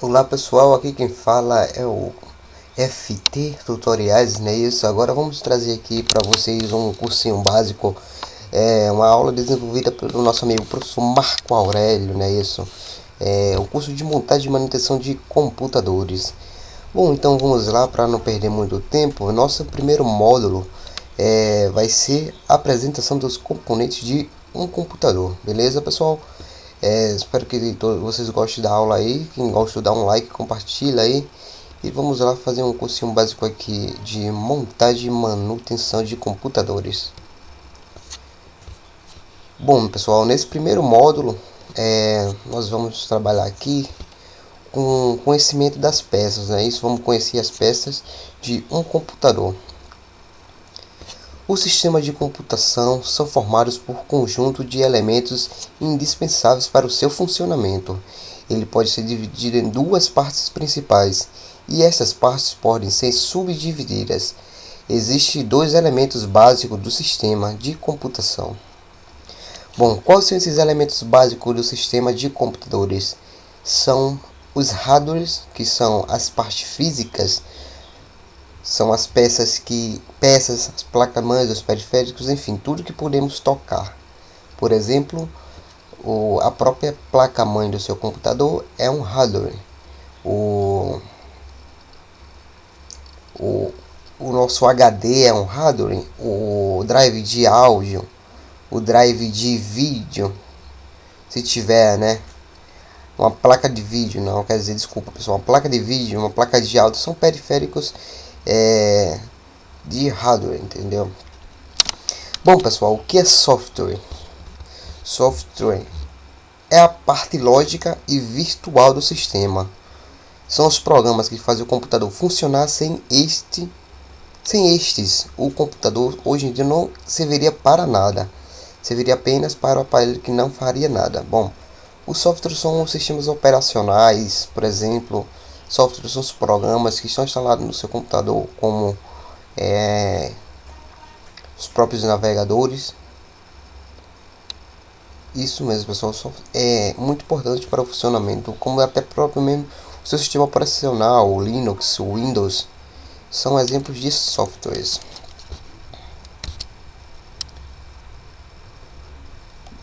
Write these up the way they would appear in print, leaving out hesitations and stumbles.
Olá pessoal, aqui quem fala é o FT Tutoriais, né? Isso. Agora vamos trazer aqui para vocês um cursinho básico, uma aula desenvolvida pelo nosso amigo professor Marco Aurélio, né? Isso. É o curso de montagem e manutenção de computadores. Bom, então vamos lá para não perder muito tempo. Nosso primeiro módulo vai ser a apresentação dos componentes de um computador, beleza, pessoal? Espero que vocês gostem da aula aí. Quem gosta, dá um like, compartilha aí. E vamos lá fazer um cursinho básico aqui de montagem e manutenção de computadores. Bom, pessoal, nesse primeiro módulo nós vamos trabalhar aqui com conhecimento das peças, né? Isso, vamos conhecer as peças de um computador. Os sistemas de computação são formados por conjunto de elementos indispensáveis para o seu funcionamento. Ele pode ser dividido em duas partes principais, e essas partes podem ser subdivididas. Existem dois elementos básicos do sistema de computação. Bom, quais são esses elementos básicos do sistema de computadores? São os hardwares, que são as partes físicas, são as peças, as placas-mães, os periféricos, enfim, tudo que podemos tocar. Por exemplo, a própria placa-mãe do seu computador é um hardware. O, o, o nosso HD é um hardware. O drive de áudio, o drive de vídeo, se tiver, né? Uma placa de vídeo, não, quer dizer, desculpa pessoal, uma placa de vídeo, uma placa de áudio são periféricos de hardware, entendeu? Bom pessoal, o que é software? Software é a parte lógica e virtual do sistema. São os programas que fazem o computador funcionar. Sem estes, o computador hoje em dia não serviria para nada. Serviria apenas para o aparelho que não faria nada. Bom, os softwares são os sistemas operacionais, por exemplo. Softwares são os programas que estão instalados no seu computador, como os próprios navegadores. Isso mesmo, pessoal, é muito importante para o funcionamento, como até próprio mesmo o seu sistema operacional, o Linux, o Windows, são exemplos de softwares.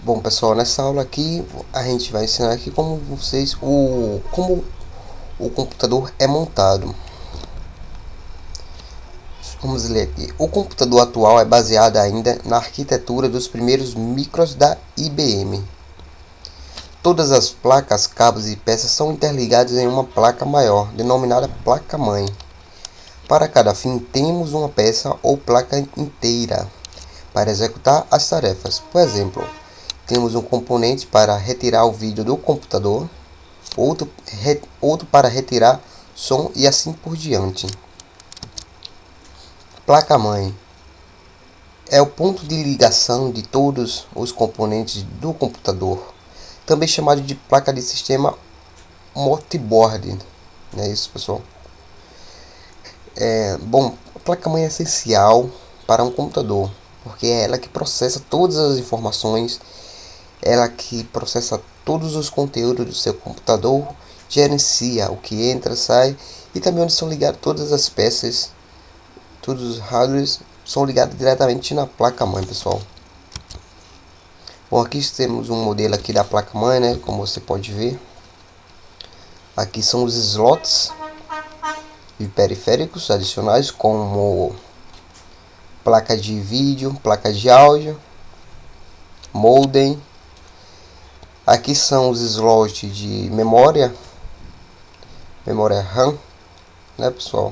Bom, pessoal, nessa aula aqui a gente vai ensinar aqui como o computador é montado. Vamos ler aqui. O computador atual é baseado ainda na arquitetura dos primeiros micros da IBM. Todas as placas, cabos e peças são interligadas em uma placa maior, denominada placa-mãe. Para cada fim, temos uma peça ou placa inteira para executar as tarefas. Por exemplo, temos um componente para retirar o vídeo do computador, outro para retirar som e assim por diante. Placa-mãe é o ponto de ligação de todos os componentes do computador, também chamado de placa de sistema motherboard. É isso, pessoal. Bom, a placa-mãe é essencial para um computador, porque é ela que processa todas as informações, ela que processa todos os conteúdos do seu computador, gerencia o que entra, sai, e também onde são ligadas todas as peças, todos os hardwares são ligados diretamente na placa-mãe, pessoal. Bom, aqui temos um modelo aqui da placa-mãe, né, como você pode ver. Aqui são os slots de periféricos adicionais, como placa de vídeo, placa de áudio, modem. Aqui são os slots de memória RAM, né, pessoal?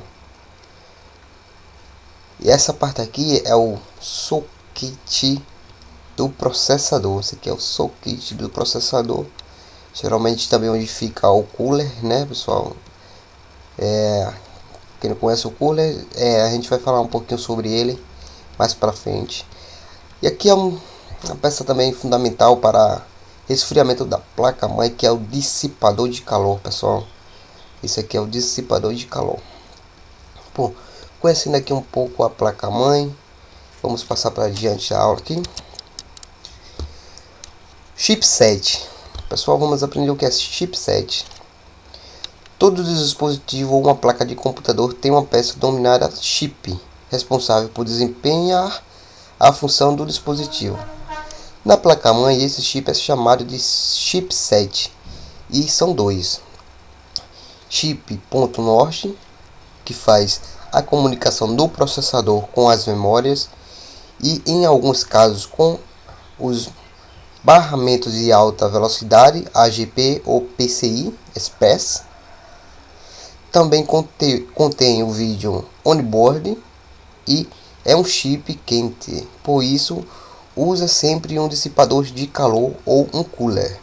E essa parte aqui é o socket do processador. Esse aqui é o socket do processador. Geralmente também onde fica o cooler, né, pessoal? Quem não conhece o cooler, a gente vai falar um pouquinho sobre ele mais pra frente. E aqui é uma peça também fundamental para resfriamento da placa-mãe, que é o dissipador de calor, pessoal. Esse aqui é o dissipador de calor. Bom, conhecendo aqui um pouco a placa-mãe, vamos passar para adiante a aula aqui. Chipset. Pessoal, vamos aprender o que é chipset. Todo dispositivo ou uma placa de computador tem uma peça denominada chip, responsável por desempenhar a função do dispositivo. Na placa-mãe, esse chip é chamado de chipset, e são dois. Chip ponto norte, que faz a comunicação do processador com as memórias e, em alguns casos, com os barramentos de alta velocidade, AGP ou PCI Express. Também contém o vídeo onboard e é um chip quente, por isso usa sempre um dissipador de calor ou um cooler.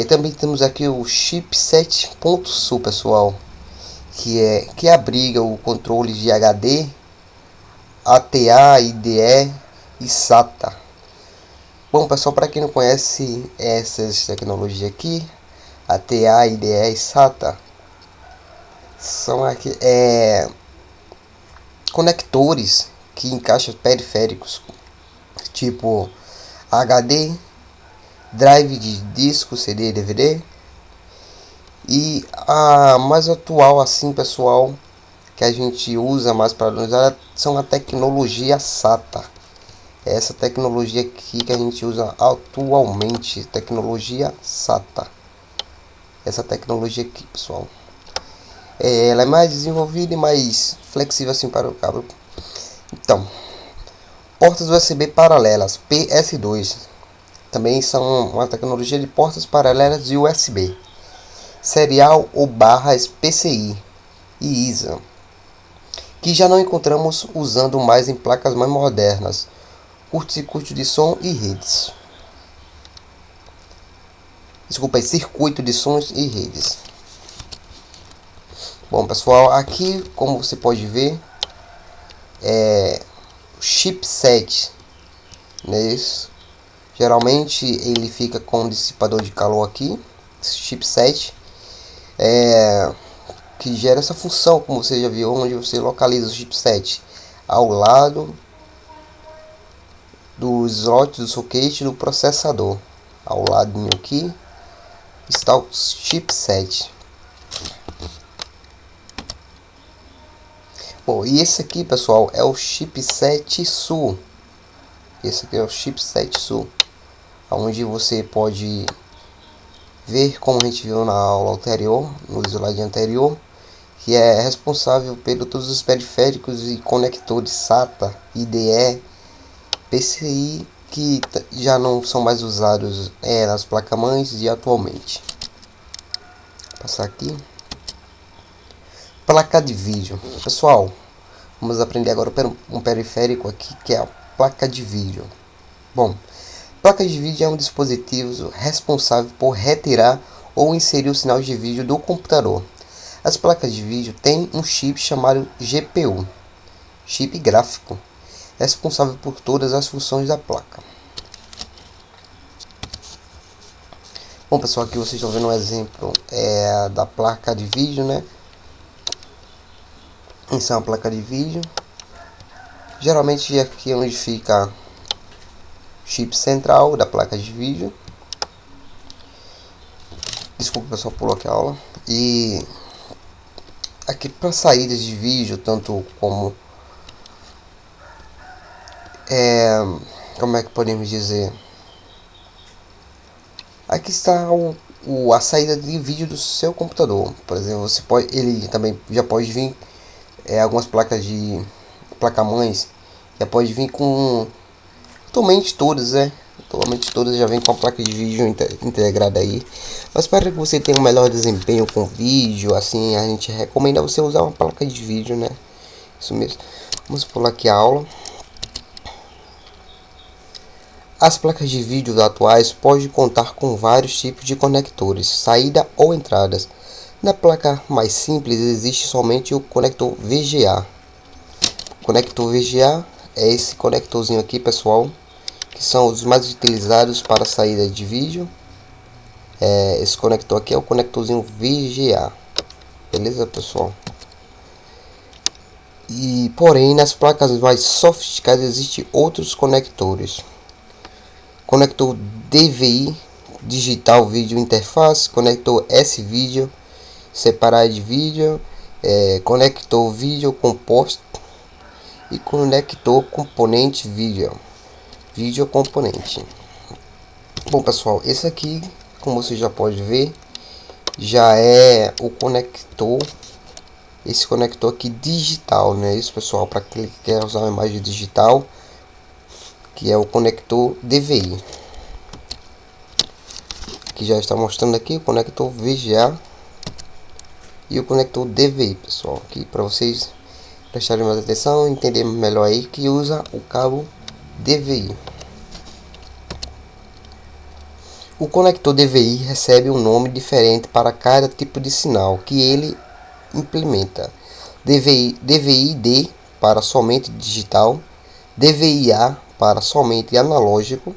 Também temos aqui o chipset .SU, pessoal, que abriga o controle de HD, ATA, IDE e SATA. Bom, pessoal, para quem não conhece essas tecnologias aqui, ATA, IDE e SATA são aqui conectores que encaixam periféricos tipo HD, drive de disco, CD, DVD. E a mais atual, assim, pessoal, que a gente usa mais para usar são a tecnologia SATA. Essa tecnologia aqui que a gente usa atualmente, tecnologia SATA. Essa tecnologia aqui, pessoal, ela é mais desenvolvida e mais flexível assim para o cabo. Então, portas USB paralelas, PS2, também são uma tecnologia de portas paralelas de USB. Serial ou barras PCI e ISA, que já não encontramos usando mais em placas mais modernas, curto-circuito de som e redes. Desculpa, circuito de sons e redes. Bom, pessoal, aqui como você pode ver o chipset, né? Isso. Geralmente ele fica com um dissipador de calor aqui, chipset, que gera essa função, como você já viu, onde você localiza o chipset ao lado do slot do socket do processador. Ao lado aqui está o chipset. Bom, e esse aqui, pessoal, é o chipset SU. Esse aqui é o chipset SU, onde você pode ver, como a gente viu na aula anterior, no slide anterior, que é responsável por todos os periféricos e conectores SATA, IDE, PCI, que já não são mais usados nas placas-mães de atualmente. Vou passar aqui. Placa de vídeo. Pessoal, vamos aprender agora um periférico aqui, que é a placa de vídeo. Bom, placa de vídeo é um dispositivo responsável por retirar ou inserir o sinal de vídeo do computador. As placas de vídeo têm um chip chamado GPU, chip gráfico, responsável por todas as funções da placa. Bom, pessoal, aqui vocês estão vendo um exemplo da placa de vídeo, né? Essa é uma placa de vídeo. Geralmente aqui é onde fica o chip central da placa de vídeo. Desculpa, pessoal, pulou aqui a aula. E aqui para saídas de vídeo, tanto como como é que podemos dizer? Aqui está a saída de vídeo do seu computador. Por exemplo, você pode, ele também já pode vir algumas placas de placa-mães, já pode vir com atualmente todas, atualmente todas já vem com a placa de vídeo integrada aí. Mas para que você tenha um melhor desempenho com vídeo, assim, a gente recomenda você usar uma placa de vídeo, né? Isso mesmo. Vamos pular aqui a aula. As placas de vídeo atuais podem contar com vários tipos de conectores, saída ou entradas. Na placa mais simples existe somente o conector VGA. O conector VGA é esse conectorzinho aqui, pessoal, que são os mais utilizados para saída de vídeo. Esse conector aqui é o conectorzinho VGA, beleza, pessoal? E porém, nas placas mais sofisticadas existem outros conectores. Conector DVI, digital vídeo interface, conector S-vídeo, separar de vídeo, conector vídeo composto e conector componente vídeo componente. Bom pessoal, esse aqui, como você já pode ver, já é o conector, esse conector aqui digital, né? Isso pessoal, para quem quer usar uma imagem digital, que é o conector DVI, que já está mostrando aqui o conector VGA e o conector DVI, pessoal, aqui para vocês prestarem mais atenção e entender melhor aí, que usa o cabo DVI. O conector DVI recebe um nome diferente para cada tipo de sinal que ele implementa. DVI-D para somente digital, DVI-A para somente analógico,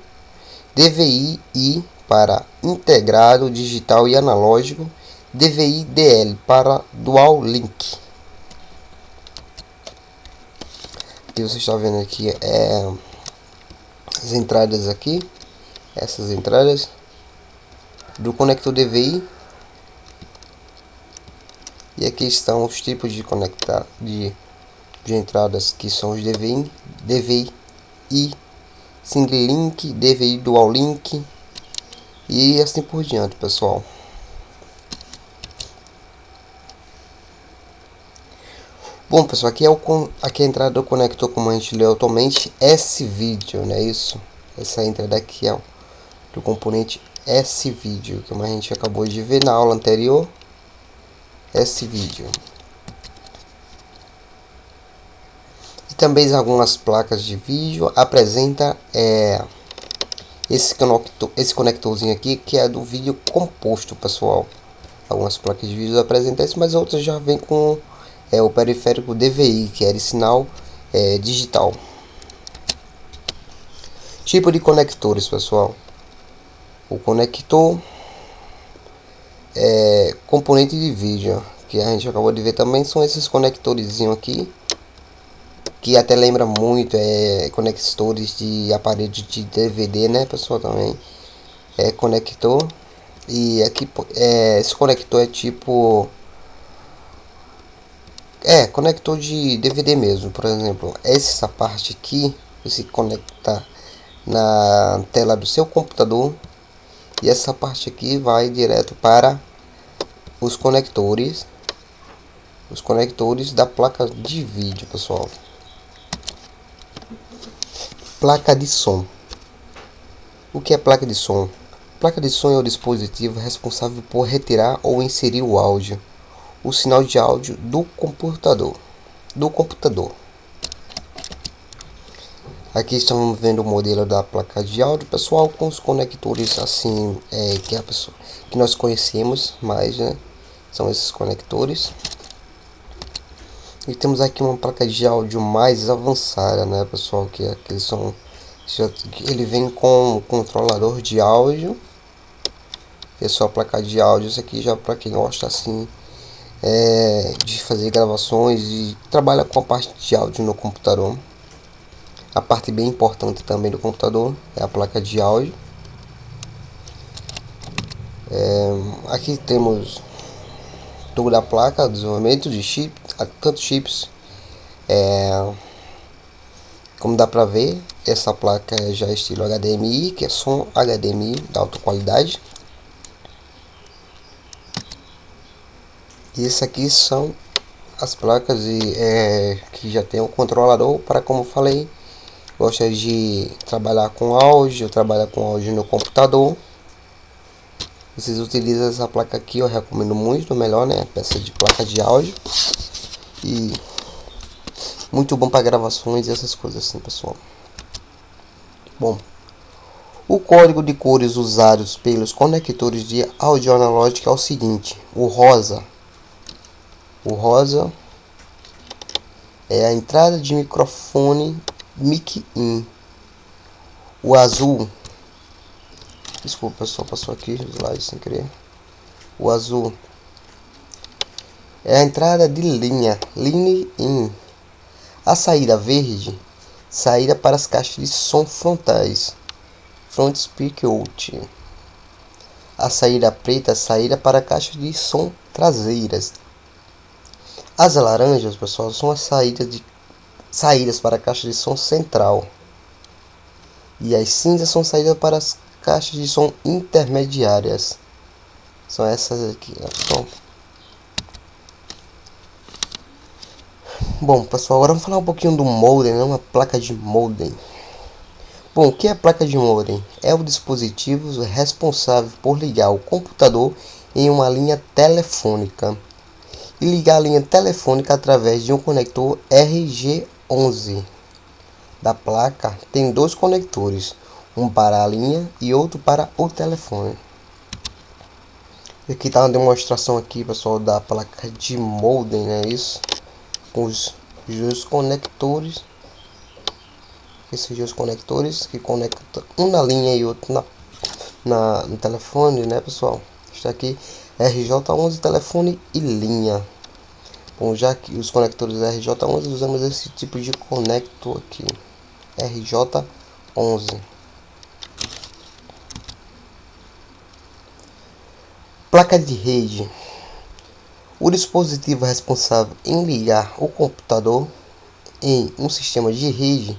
DVI-I para integrado digital e analógico, DVI-DL para dual link. Aqui você está vendo aqui as entradas aqui, essas entradas do conector DVI, e aqui estão os tipos de conectar de entradas, que são os DVI single link, DVI dual link e assim por diante, pessoal. Bom pessoal, aqui aqui é a entrada do conector, como a gente leu atualmente, S-vídeo, né? Isso, essa entrada aqui é do componente S-vídeo, como a gente acabou de ver na aula anterior. S-vídeo. E também algumas placas de vídeo apresenta esse conectorzinho aqui, que é do vídeo composto, pessoal. Algumas placas de vídeo apresentam isso, mas outras já vem com o periférico DVI, que é de sinal digital. Tipo de conectores, pessoal. O conector componente de vídeo, que a gente acabou de ver também, são esses conectores aqui, que até lembra muito conectores de aparelho de DVD, né, pessoal? Também é conector. E aqui esse conector é tipo conector de DVD mesmo. Por exemplo, essa parte aqui você conecta na tela do seu computador, e essa parte aqui vai direto para os conectores da placa de vídeo, pessoal. Placa de som. O que é placa de som? Placa de som é o dispositivo responsável por retirar ou inserir o sinal de áudio do computador. Aqui estamos vendo o modelo da placa de áudio, pessoal, com os conectores assim que nós conhecemos mais, né? São esses conectores. E temos aqui uma placa de áudio mais avançada, né, pessoal, que aqui ele vem com um controlador de áudio. É só a placa de áudio. Isso aqui já para quem gosta assim de fazer gravações e trabalha com a parte de áudio no computador. A parte bem importante também do computador é a placa de áudio. Aqui temos toda a placa, desenvolvimento de chip, tanto chips, como dá pra ver, essa placa já é estilo HDMI, que é som HDMI da alta qualidade. E esse aqui são as placas que já tem o controlador para, como falei, gosta de trabalhar com áudio, no computador. Vocês utilizam essa placa aqui, eu recomendo muito, melhor, né? Peça de placa de áudio. E muito bom para gravações e essas coisas assim, pessoal. Bom, o código de cores usados pelos conectores de áudio analógico é o seguinte: o rosa é a entrada de microfone mic-in. O azul, desculpa pessoal, passou aqui o slide sem querer. O azul é a entrada de linha line-in. A saída verde, saída para as caixas de som frontais, front speak out. A saída preta, saída para caixas de som traseiras. As laranjas, pessoal, são as saídas para a caixa de som central. E as cinzas são saídas para as caixas de som intermediárias. São essas aqui, né, pessoal? Bom, pessoal, agora vamos falar um pouquinho do modem, né? Uma placa de modem. Bom, o que é placa de modem? É o dispositivo responsável por ligar o computador em uma linha telefônica e ligar a linha telefônica através de um conector RG11 da placa. Tem dois conectores, um para a linha e outro para o telefone. Aqui está uma demonstração aqui, pessoal, da placa de modem, né? Isso, com os dois conectores. Esses dois conectores que conectam um na linha e outro no telefone, né, pessoal? Está aqui RJ11 telefone e linha. Bom, já que os conectores RJ11 usamos esse tipo de conector aqui, RJ11. Placa de rede. O dispositivo responsável em ligar o computador em um sistema de rede.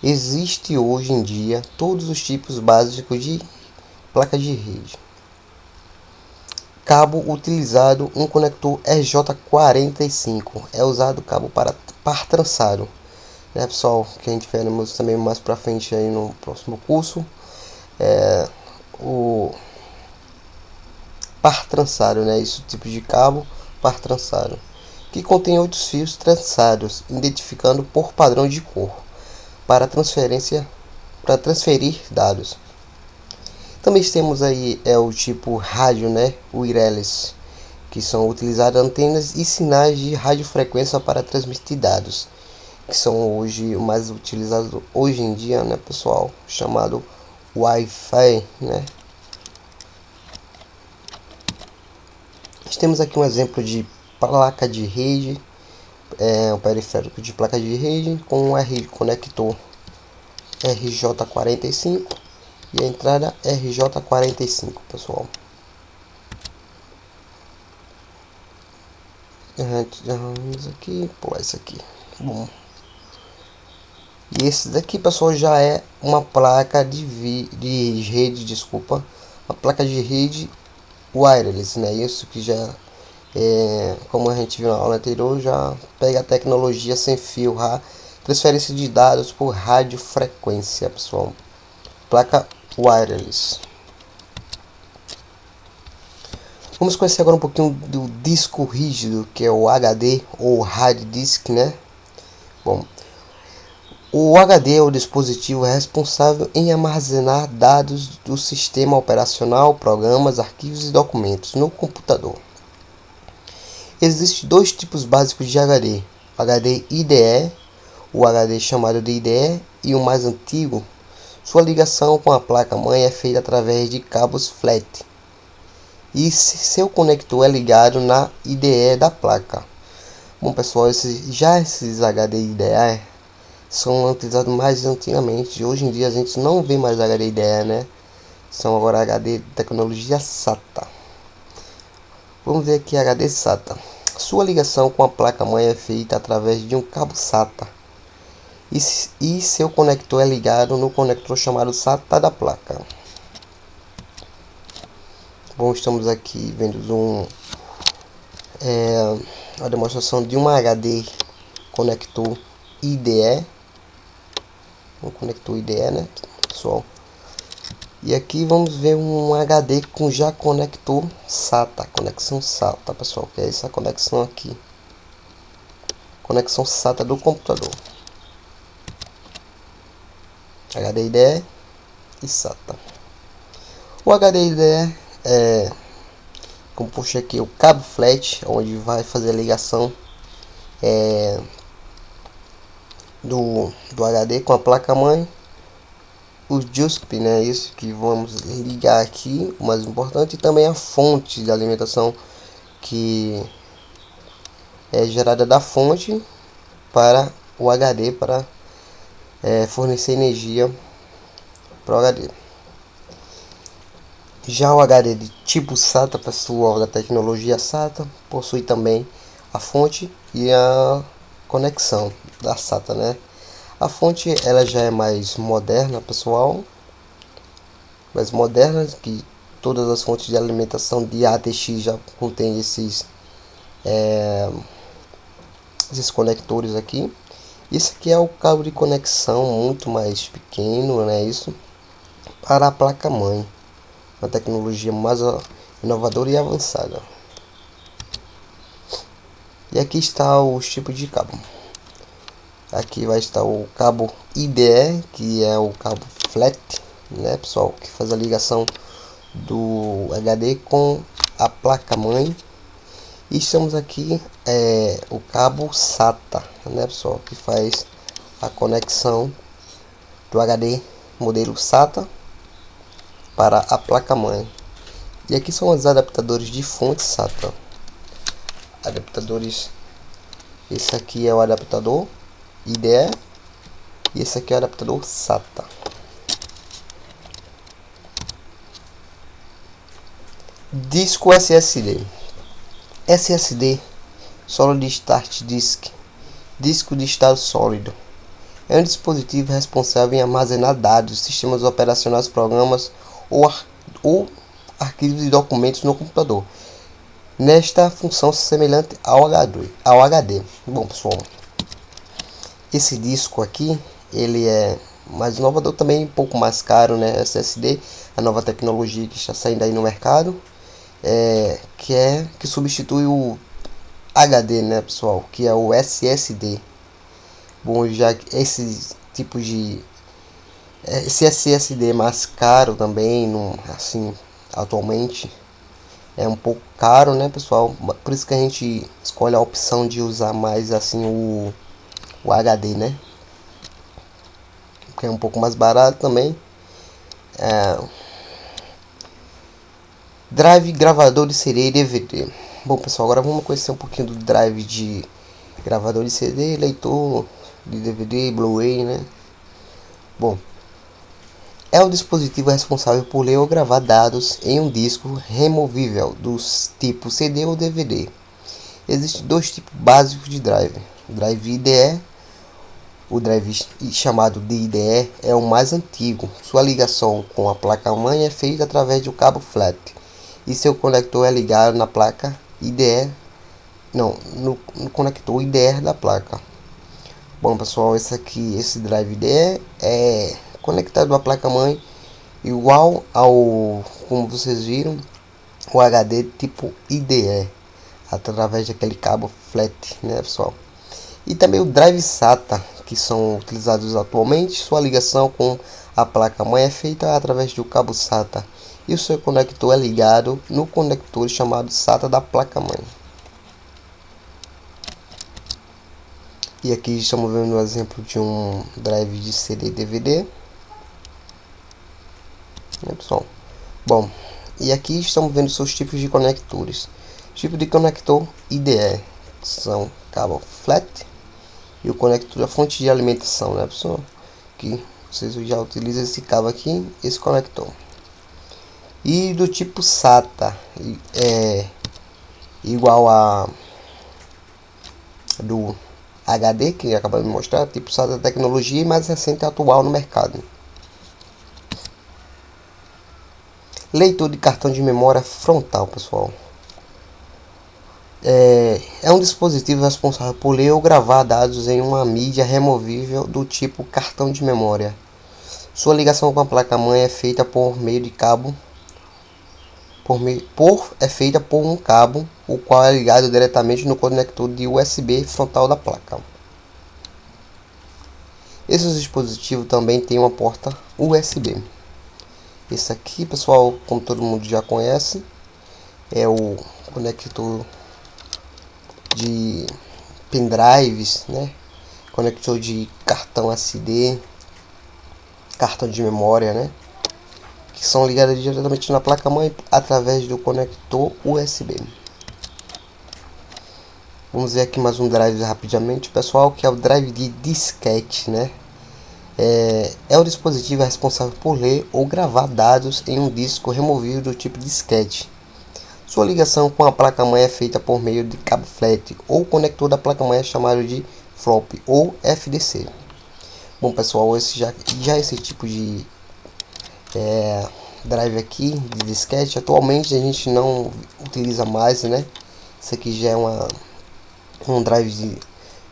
Existe hoje em dia todos os tipos básicos de placa de rede. Cabo utilizado, um conector RJ45. É usado cabo para par trançado, né, pessoal? Que a gente veremos também mais para frente aí no próximo curso. O par trançado, né? Esse tipo de cabo, par trançado, que contém 8 fios trançados, identificando por padrão de cor, para transferir dados. Também temos aí o tipo rádio, né? Wireless, que são utilizadas antenas e sinais de radiofrequência para transmitir dados, que são hoje o mais utilizado hoje em dia, né, pessoal? Chamado Wi-Fi, né? Temos aqui um exemplo de placa de rede, um periférico de placa de rede com um conector RJ45 e a entrada RJ45, pessoal. Vamos aqui, pular isso aqui. Bom, e esse daqui, pessoal, já é uma placa de rede, desculpa, uma placa de rede wireless, né? Isso que já como a gente viu na aula anterior, já pega a tecnologia sem fio, transferência de dados por radiofrequência, pessoal. Placa wireless. Vamos conhecer agora um pouquinho do disco rígido, que é o HD ou hard disk, né? Bom, o HD é o dispositivo responsável em armazenar dados do sistema operacional, programas, arquivos e documentos no computador. Existem dois tipos básicos de HD: o HD IDE, o HD chamado de IDE, e o mais antigo. Sua ligação com a placa-mãe é feita através de cabos flat, e seu conector é ligado na IDE da placa. Bom, pessoal, esses HD IDE são utilizados mais antigamente. Hoje em dia a gente não vê mais HD IDE, né? São agora HD tecnologia SATA. Vamos ver aqui HD SATA. Sua ligação com a placa-mãe é feita através de um cabo SATA. E seu conector é ligado no conector chamado SATA da placa. Bom, estamos aqui vendo a demonstração de um HD conector IDE. Um conector IDE, né, pessoal? E aqui vamos ver um HD com já conector SATA, conexão SATA, pessoal, que é essa conexão aqui, conexão SATA do computador, HD IDE e SATA. O HD IDE é composto aqui o cabo flat, onde vai fazer a ligação do HD com a placa-mãe. O JUSP, né, isso que vamos ligar aqui, o mais importante, e também a fonte de alimentação, que é gerada da fonte para o HD, para fornecer energia para o HD. Já o HD de tipo SATA, pessoal, da tecnologia SATA, possui também a fonte e a conexão da SATA, né? A fonte ela já é mais moderna, pessoal, mais moderna, que todas as fontes de alimentação de ATX já contém esses conectores aqui. Esse aqui é o cabo de conexão muito mais pequeno, né? Isso para a placa-mãe, uma tecnologia mais inovadora e avançada. E aqui está os tipos de cabo. Aqui vai estar o cabo IDE, que é o cabo flat, né, pessoal, que faz a ligação do HD com a placa-mãe. E estamos aqui o cabo SATA, né, pessoal, que faz a conexão do HD modelo SATA para a placa-mãe. E aqui são os adaptadores de fonte SATA. Adaptadores. Esse aqui é o adaptador IDE e esse aqui é o adaptador SATA. Disco SSD. SSD, Solid Start Disk, disco de estado sólido. É um dispositivo responsável em armazenar dados, sistemas operacionais, programas ou arquivos e documentos no computador. Nesta função semelhante ao HD. Bom, pessoal, esse disco aqui, ele é mais inovador também, um pouco mais caro, né? SSD, a nova tecnologia que está saindo aí no mercado, que substitui o HD, né, pessoal, que é o SSD. Bom, já esse tipo de esse SSD mais caro também, assim, atualmente é um pouco caro, né, pessoal? Por isso que a gente escolhe a opção de usar mais assim o HD, né? Que é um pouco mais barato também. Drive, gravador de CD e DVD. Bom, pessoal, agora vamos conhecer um pouquinho do drive de gravador de CD, leitor de DVD, Blu-ray, né? Bom, é o dispositivo responsável por ler ou gravar dados em um disco removível dos tipos CD ou DVD. Existem dois tipos básicos de drive. O drive IDE, o drive chamado de IDE, é o mais antigo. Sua ligação com a placa-mãe é feita através de um cabo flat e seu conector é ligado na placa IDE, no conector IDE da placa. Bom, pessoal, esse drive IDE é conectado à placa-mãe igual ao, como vocês viram, o HD tipo IDE, através daquele cabo flat, né, pessoal? E também o drive SATA, que são utilizados atualmente. Sua ligação com a placa-mãe é feita através do cabo SATA e o seu conector é ligado no conector chamado SATA da placa-mãe. E aqui estamos vendo um exemplo de um drive de CD e DVD, né, pessoal? Bom, e aqui estamos vendo seus tipos de conectores. Tipo de conector IDE são cabo flat e o conector da fonte de alimentação, né, pessoal? Que vocês já utilizam esse cabo aqui, esse conector. E do tipo SATA é igual a do HD, que acabou de mostrar, tipo SATA tecnologia mais recente e atual no mercado. Leitor de cartão de memória frontal, pessoal. É um dispositivo responsável por ler ou gravar dados em uma mídia removível do tipo cartão de memória. Sua ligação com a placa-mãe é feita por meio de cabo. É feita por um cabo, o qual é ligado diretamente no conector de USB frontal da placa. Esse dispositivo também tem uma porta USB. Esse aqui, pessoal, como todo mundo já conhece, é o conector de pendrives, né? Conector de cartão SD, cartão de memória, né? Que são ligados diretamente na placa-mãe através do conector USB. Vamos ver aqui mais um drive rapidamente, pessoal, que é o drive de disquete, né? É o dispositivo responsável por ler ou gravar dados em um disco removível do tipo disquete. Sua ligação com a placa-mãe é feita por meio de cabo flat ou conector da placa-mãe chamado de flop ou FDC. Bom pessoal, esse tipo de drive aqui de disquete atualmente a gente não utiliza mais, né? Isso aqui já é um drive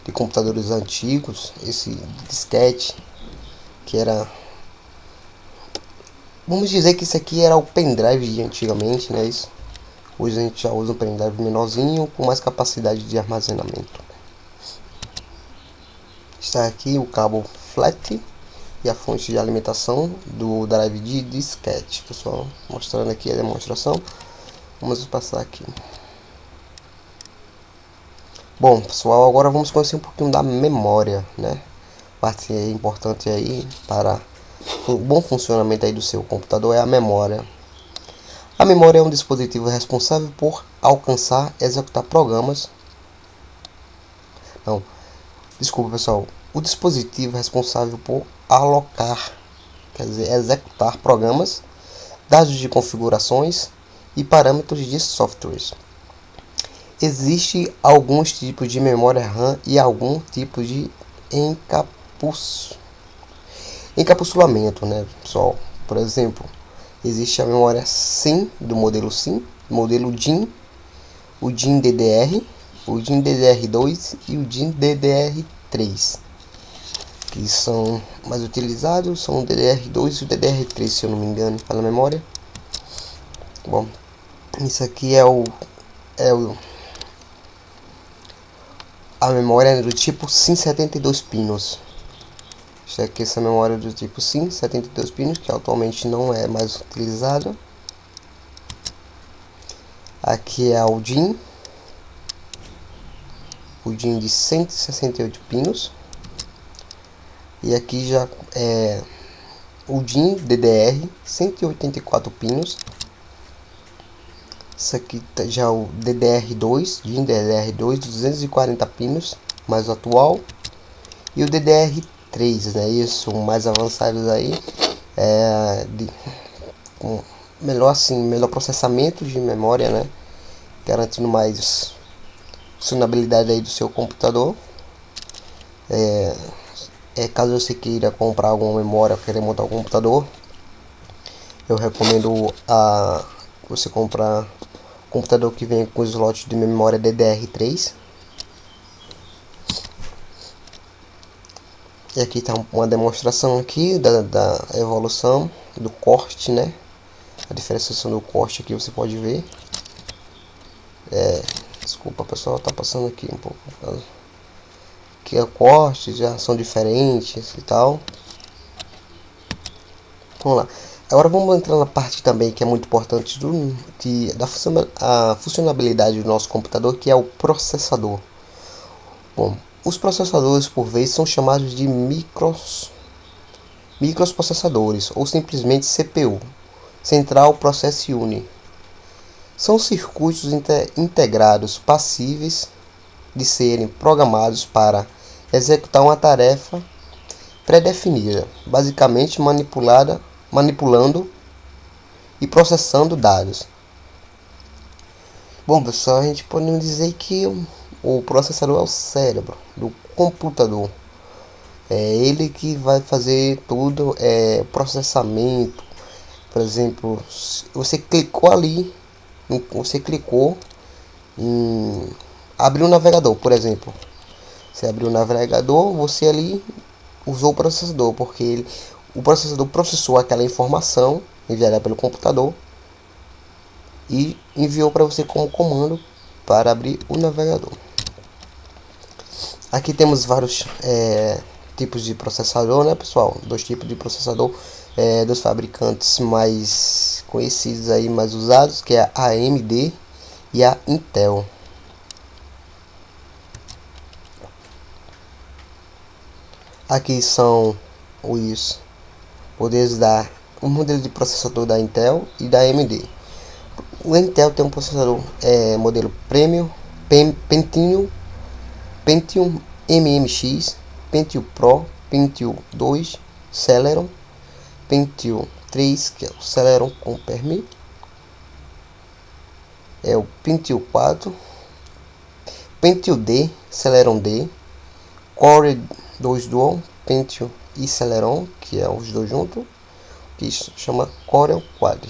de computadores antigos, esse disquete que era, vamos dizer que isso aqui era o pendrive de antigamente, né? Isso. Hoje a gente já usa um pendrive menorzinho com mais capacidade de armazenamento. Está aqui o cabo flat e a fonte de alimentação do drive de disquete, pessoal, mostrando aqui a demonstração. Vamos passar aqui. Bom pessoal, agora vamos conhecer um pouquinho da memória, né? Parte importante aí para o bom funcionamento aí do seu computador é a memória. A memória é um dispositivo responsável por alcançar e executar programas. Não, desculpa pessoal. O dispositivo responsável por alocar, quer dizer, executar programas, dados de configurações e parâmetros de softwares. Existe alguns tipos de memória RAM e algum tipo de encapsulamento, né, pessoal? Por exemplo, existe a memória SIM do modelo SIM, modelo DIMM, o DIMM DDR, o DIMM DDR2 e o DIMM DDR3, que são mais utilizados, são o DDR2 e o DDR3, se eu não me engano, pela memória. Bom, isso aqui a memória do tipo SIM 72 pinos. Isso aqui, essa memória do tipo SIM 72 pinos, que atualmente não é mais utilizada. Aqui é o DIMM de 168 pinos. E aqui já é o DIMM DDR 184 pinos. Isso aqui já é o DDR2, DIMM DDR2 240 pinos, mais atual. E o DDR3, né? Isso, mais avançados aí, com melhor processamento de memória, né? Garantindo mais funcionalidade aí do seu computador. Caso você queira comprar alguma memória, querer montar um computador, eu recomendo você comprar um computador que vem com slot de memória DDR3. E aqui está uma demonstração aqui da evolução do corte, né? A diferenciação do corte aqui você pode ver. Desculpa pessoal, tá passando aqui um pouco. Que os cortes já são diferentes e tal. Vamos lá. Agora vamos entrar na parte também que é muito importante da funcionalidade do nosso computador, que é o processador. Bom, os processadores por vezes são chamados de microprocessadores ou simplesmente CPU, Central Process Unit. São circuitos integrados passíveis de serem programados para executar uma tarefa pré-definida, basicamente manipulando e processando dados. Bom pessoal, a gente pode dizer que o processador é o cérebro do computador. É ele que vai fazer tudo, processamento. Por exemplo, você clicou em abrir um navegador, por exemplo. Você abriu o navegador, você ali usou o processador, porque o processador processou aquela informação enviada pelo computador e enviou para você como comando para abrir o navegador. Aqui temos vários tipos de processador, né pessoal? Dois tipos de processador dos fabricantes mais conhecidos aí, mais usados, que é a AMD e a Intel. Aqui são os poderes o modelo de processador da Intel e da AMD. O Intel tem um processador modelo Premium, Pentium MMX, Pentium Pro, Pentium 2 Celeron, Pentium 3, que é o Celeron com Permi, é o Pentium 4, Pentium D, Celeron D, Core 2 Dual, Pentium e Celeron, que é os dois juntos, que chama Corel Quad.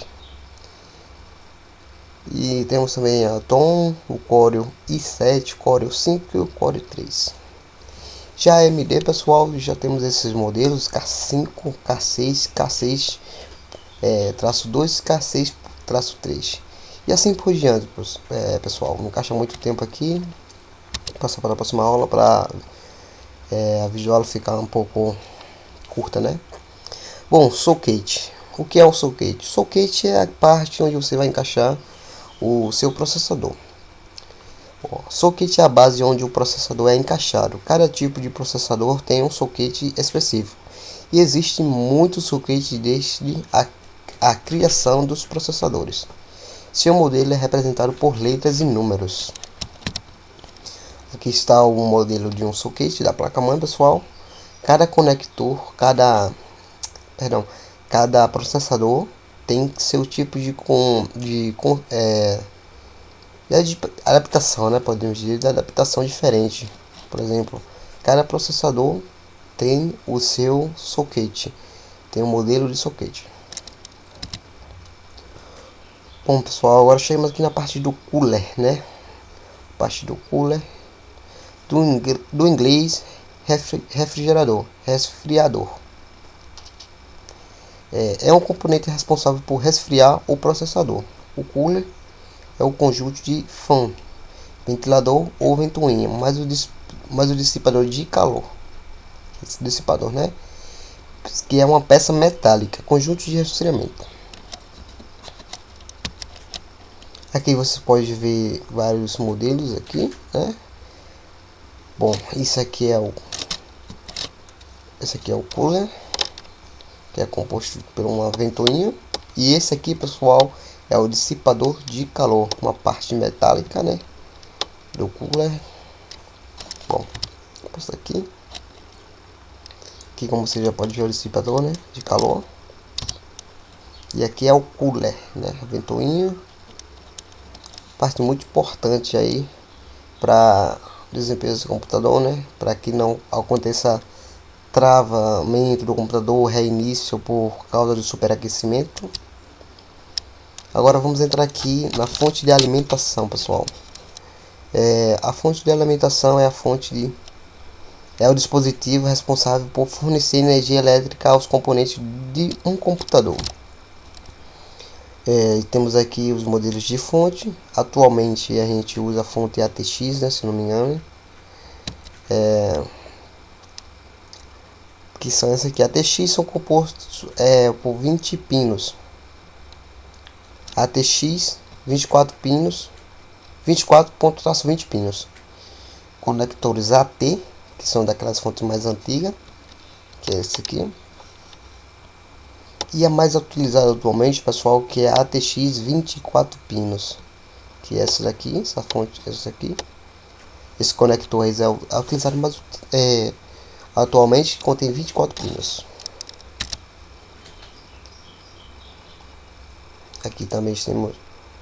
E temos também a Atom, o Corel i7, Corel 5 e o Core 3. Já a AMD, pessoal, já temos esses modelos K5, K6, K6, traço 2, K6, traço 3. E assim por diante, pessoal. Não gasta muito tempo aqui. Passar para a próxima aula para a visual ficar um pouco curta, né? Bom, socket. O que é o socket? Socket é a parte onde você vai encaixar o seu processador. Socket é a base onde o processador é encaixado. Cada tipo de processador tem um socket específico. E existem muitos sockets desde a criação dos processadores. Seu modelo é representado por letras e números. Aqui está o modelo de um socket da placa-mãe, pessoal. Cada conector, cada processador tem seu tipo de adaptação, né? Podemos dizer de adaptação diferente. Por exemplo, cada processador tem o seu socket, tem um modelo de socket. Bom, pessoal, agora chegamos aqui na parte do cooler, né? Parte do cooler, do inglês resfriador. É um componente responsável por resfriar o processador. O cooler é o conjunto de fan, ventilador ou ventoinha, mais o dissipador de calor. Esse dissipador, né? Que é uma peça metálica, conjunto de resfriamento. Aqui você pode ver vários modelos aqui, né? Bom, esse aqui é o cooler, que é composto por uma ventoinha, e esse aqui, pessoal, é o dissipador de calor, uma parte metálica, né, do cooler. Bom, vou passar aqui, como você já pode ver, o dissipador, né, de calor, e aqui é o cooler, né, a ventoinha, parte muito importante aí para desempenho do computador, né, para que não aconteça travamento do computador, reinício por causa do superaquecimento. Agora vamos entrar aqui na fonte de alimentação, pessoal. A fonte de alimentação é o dispositivo responsável por fornecer energia elétrica aos componentes de um computador. Temos aqui os modelos de fonte. Atualmente a gente usa a fonte ATX, né, se não me engano. Que são essas aqui. ATX são compostos por 20 pinos. ATX 24 pinos, 24.20 pinos. Conectores AT, que são daquelas fontes mais antigas, que é esse aqui. E a mais utilizada atualmente, pessoal, que é a ATX 24 pinos, que é essa daqui, essa fonte, essa aqui. Esse conector é utilizado mais atualmente, contém 24 pinos. Aqui também temos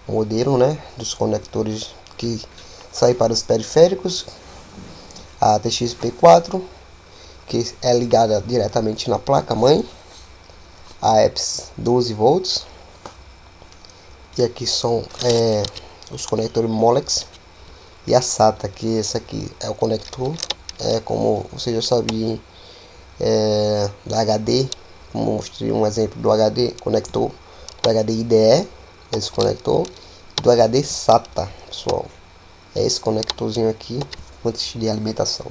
o modelo, né, dos conectores que saem para os periféricos. A ATX P4, que é ligada diretamente na placa mãe. A EPS 12 volts. E aqui são os conectores Molex. E a SATA, que esse aqui é o conector, como você já sabia, do HD, como mostrei um exemplo do HD, conector do HD IDE, esse conector, do HD SATA, pessoal, é esse conectorzinho aqui, fonte de alimentação.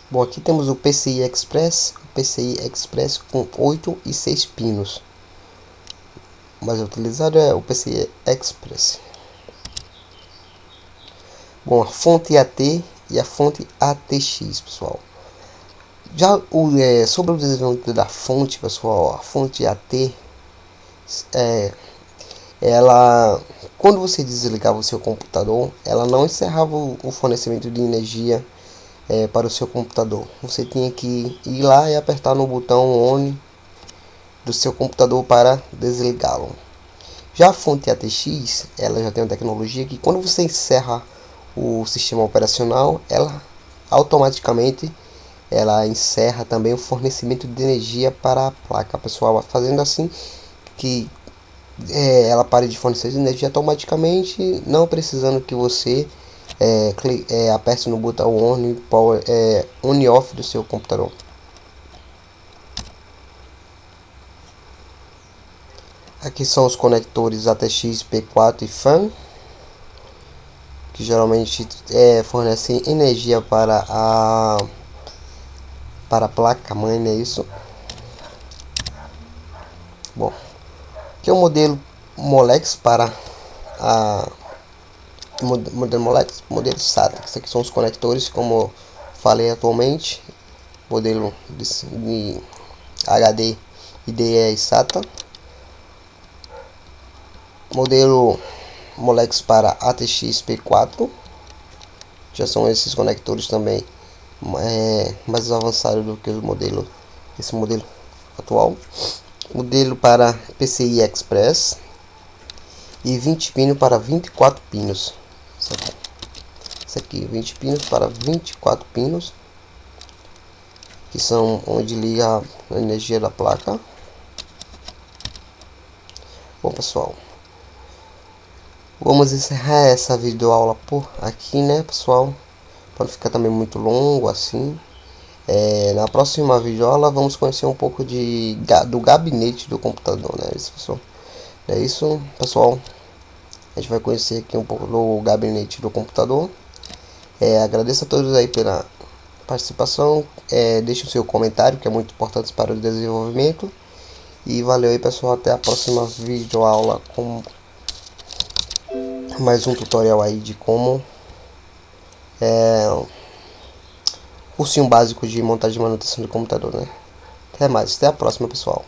Bom, aqui temos o PCI Express, com 8 e 6 pinos. O mais utilizado é o PCI Express. Bom, a fonte AT e a fonte ATX, pessoal. Já sobre o desenvolvimento da fonte, pessoal, a fonte AT, ela, quando você desligava o seu computador, ela não encerrava o fornecimento de energia para o seu computador. Você tinha que ir lá e apertar no botão ON do seu computador para desligá-lo. Já a fonte ATX, ela já tem uma tecnologia que quando você encerra o sistema operacional, ela automaticamente ela encerra também o fornecimento de energia para a placa, pessoal, fazendo assim que ela pare de fornecer energia automaticamente, não precisando que você aperte no botão on, on e off do seu computador. Aqui são os conectores ATX P4 e FAN, que geralmente fornecem energia para a placa mãe, não é isso? Bom, aqui é o modelo Molex para a modelo Molex, modelo SATA. Isso aqui são os conectores, como falei atualmente, modelo de HD, IDE e SATA. Modelo Molex para ATX P4, já são esses conectores também mais avançados do que esse modelo atual. Modelo para PCI Express e 20 pinos para 24 pinos. Isso aqui 20 pinos para 24 pinos, que são onde liga a energia da placa. Bom, pessoal, vamos encerrar essa videoaula por aqui, né, pessoal? Para não ficar também muito longo assim. Na próxima videoaula vamos conhecer um pouco do gabinete do computador, né? Isso, pessoal. É isso, pessoal. A gente vai conhecer aqui um pouco do gabinete do computador. Agradeço a todos aí pela participação. Deixe o seu comentário, que é muito importante para o desenvolvimento. E valeu aí, pessoal. Até a próxima videoaula com mais um tutorial aí de como cursinho básico de montagem e manutenção de computador, né? Até mais, até a próxima, pessoal.